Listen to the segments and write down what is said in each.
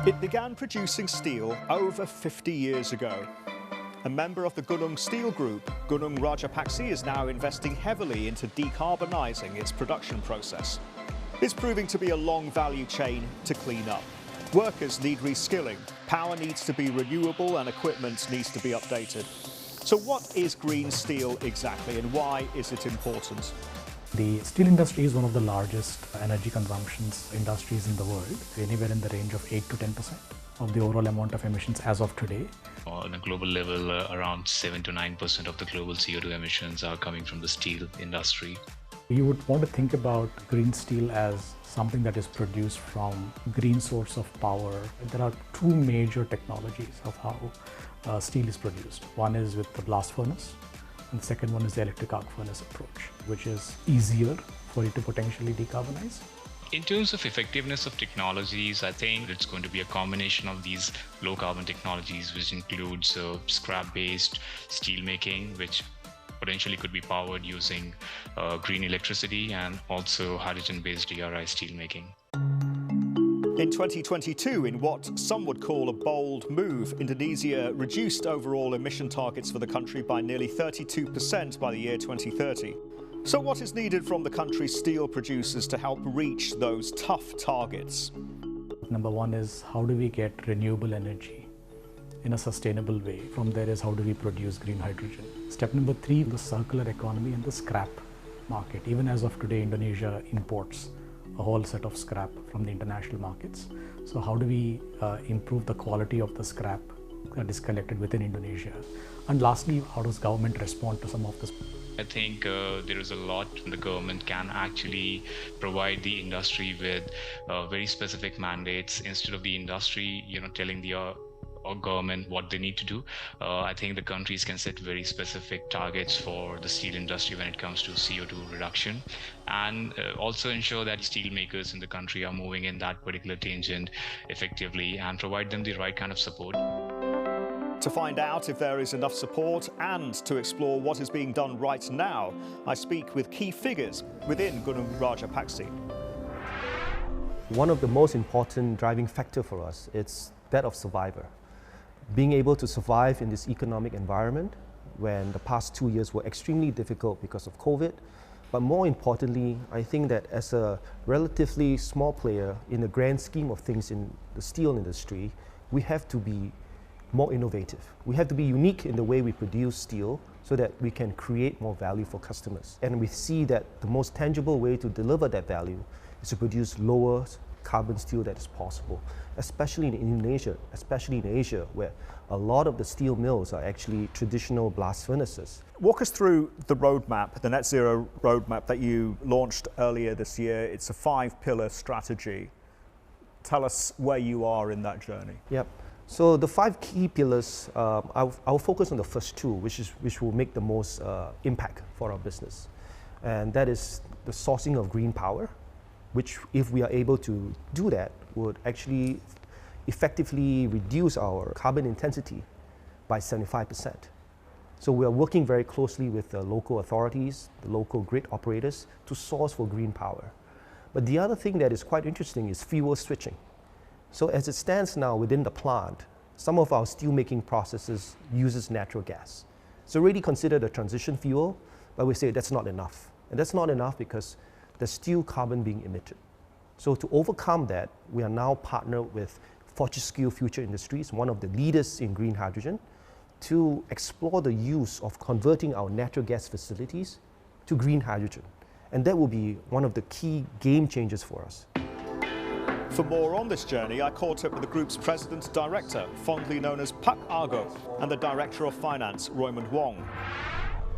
It began producing steel over 50 years ago. A member of the Gunung Steel Group, Gunung Raja Paksi is now investing heavily into decarbonising its production process. It's proving to be a long value chain to clean up. Workers need reskilling, power needs to be renewable and equipment needs to be updated. So what is green steel exactly and why is it important? The steel industry is one of the largest energy consumptions industries in the world, anywhere in the range of 8 to 10% of the overall amount of emissions as of today. On a global level, around 7 to 9% of the global CO2 emissions are coming from the steel industry. You would want to think about green steel as something that is produced from green source of power. There are two major technologies of how steel is produced. One is with the blast furnace, and the second one is the electric arc furnace approach, which is easier for it to potentially decarbonize. In terms of effectiveness of technologies, I think it's going to be a combination of these low carbon technologies, which includes scrap-based steel making, which potentially could be powered using green electricity, and also hydrogen-based DRI steel making. In 2022, in what some would call a bold move, Indonesia reduced overall emission targets for the country by nearly 32% by the year 2030. So what is needed from the country's steel producers to help reach those tough targets? Number one is, how do we get renewable energy in a sustainable way? From there is, how do we produce green hydrogen? Step number three, the circular economy and the scrap market. Even as of today, Indonesia imports a whole set of scrap from the international markets. So how do we improve the quality of the scrap that is collected within Indonesia? And lastly, how does government respond to some of this? I think there is a lot the government can actually provide the industry with very specific mandates instead of the industry, telling the or government what they need to do. I think the countries can set very specific targets for the steel industry when it comes to CO2 reduction, and also ensure that steel makers in the country are moving in that particular tangent effectively and provide them the right kind of support. To find out if there is enough support and to explore what is being done right now, I speak with key figures within Gunung Raja Paksi. One of the most important driving factor for us is that of survivor. Being able to survive in this economic environment when the past 2 years were extremely difficult because of COVID. But more importantly, I think that as a relatively small player in the grand scheme of things in the steel industry, we have to be more innovative. We have to be unique in the way we produce steel so that we can create more value for customers. And we see that the most tangible way to deliver that value is to produce lower carbon steel that is possible, especially in Indonesia, especially in Asia, where a lot of the steel mills are actually traditional blast furnaces. Walk us through the roadmap, the net zero roadmap that you launched earlier this year. It's a 5-pillar strategy. Tell us where you are in that journey. Yep. So the 5 key pillars, I'll focus on the first 2, which will make the most impact for our business. And that is the sourcing of green power, which, if we are able to do that, would actually effectively reduce our carbon intensity by 75%. So we are working very closely with the local authorities, the local grid operators, to source for green power. But the other thing that is quite interesting is fuel switching. So as it stands now within the plant, some of our steelmaking processes uses natural gas. It's already considered a transition fuel, but we say that's not enough. And that's not enough because there's still carbon being emitted. So to overcome that, we are now partnered with Fortescue Future Industries, one of the leaders in green hydrogen, to explore the use of converting our natural gas facilities to green hydrogen. And that will be one of the key game changers for us. For more on this journey, I caught up with the group's president director, fondly known as Pak Argo, and the director of finance, Roymond Wong.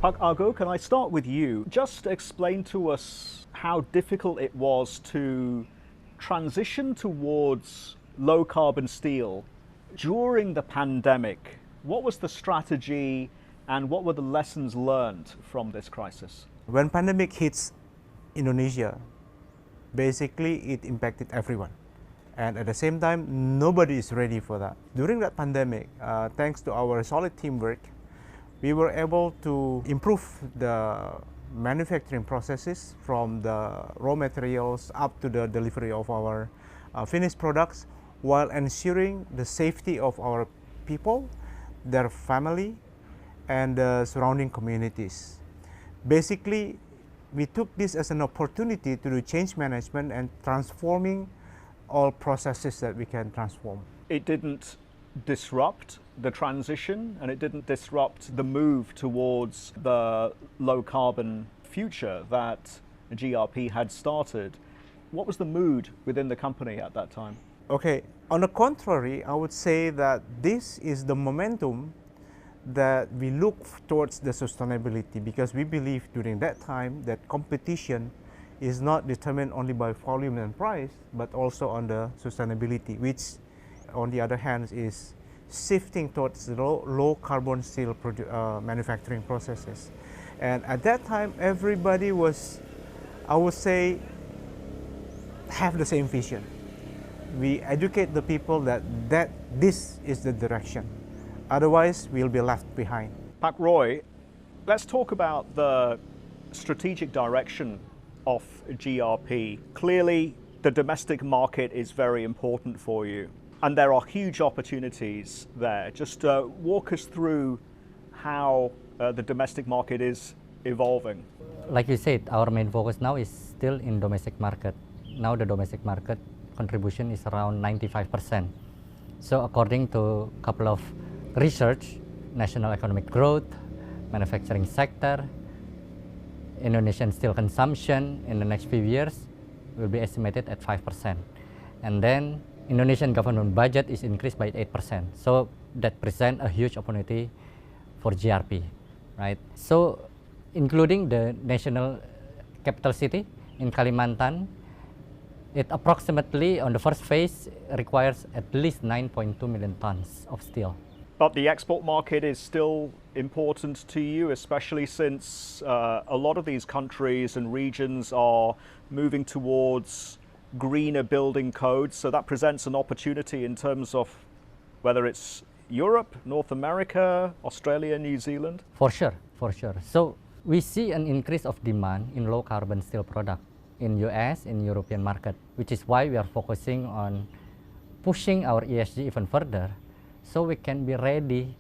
Pak Argo, can I start with you? Just explain to us how difficult it was to transition towards low carbon steel during the pandemic. What was the strategy and what were the lessons learned from this crisis? When pandemic hits Indonesia, basically it impacted everyone. And at the same time, nobody is ready for that. During that pandemic, thanks to our solid teamwork, we were able to improve the manufacturing processes from the raw materials up to the delivery of our finished products, while ensuring the safety of our people, their family, and the surrounding communities. Basically, we took this as an opportunity to do change management and transforming all processes that we can transform. It didn't disrupt the transition, and it didn't disrupt the move towards the low carbon future that GRP had started. What was the mood within the company at that time? Okay, on the contrary, I would say that this is the momentum that we look towards the sustainability, because we believe during that time that competition is not determined only by volume and price, but also on the sustainability, which on the other hand is shifting towards the low carbon steel manufacturing processes. And at that time, everybody was, I would say, have the same vision. We educate the people that this is the direction. Otherwise, we'll be left behind. Pak Roy, let's talk about the strategic direction of GRP. Clearly, the domestic market is very important for you, and there are huge opportunities there. Just walk us through how the domestic market is evolving. Like you said, our main focus now is still in domestic market. Now the domestic market contribution is around 95%. So according to a couple of research, national economic growth, manufacturing sector, Indonesian steel consumption in the next few years will be estimated at 5%. And then Indonesian government budget is increased by 8%. So that presents a huge opportunity for GRP, right? So including the national capital city in Kalimantan, it approximately on the first phase requires at least 9.2 million tons of steel. But the export market is still important to you, especially since a lot of these countries and regions are moving towards greener building codes. So that presents an opportunity in terms of whether it's Europe, North America, Australia, New Zealand. For sure, for sure. So we see an increase of demand in low carbon steel product in US, in European market, which is why we are focusing on pushing our ESG even further, so we can be ready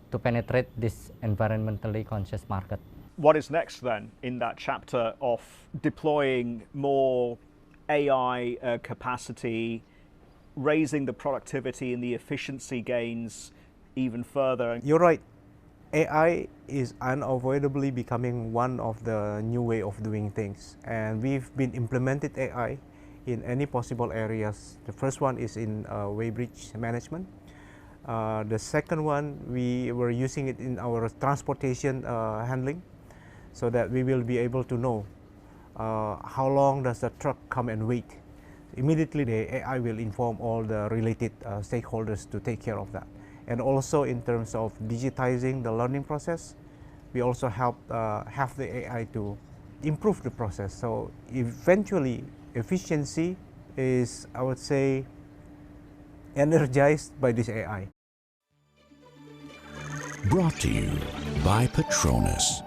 to penetrate this environmentally conscious market. What is next then in that chapter of deploying more AI capacity, raising the productivity and the efficiency gains even further? You're right. AI is unavoidably becoming one of the new way of doing things, and we've been implemented AI in any possible areas. The first one is in weighbridge management. The second one, we were using it in our transportation handling, so that we will be able to know how long does the truck come and wait. Immediately the AI will inform all the related stakeholders to take care of that. And also in terms of digitizing the learning process, we also help have the AI to improve the process. So eventually efficiency is, I would say, energized by this AI. Brought to you by Petronas.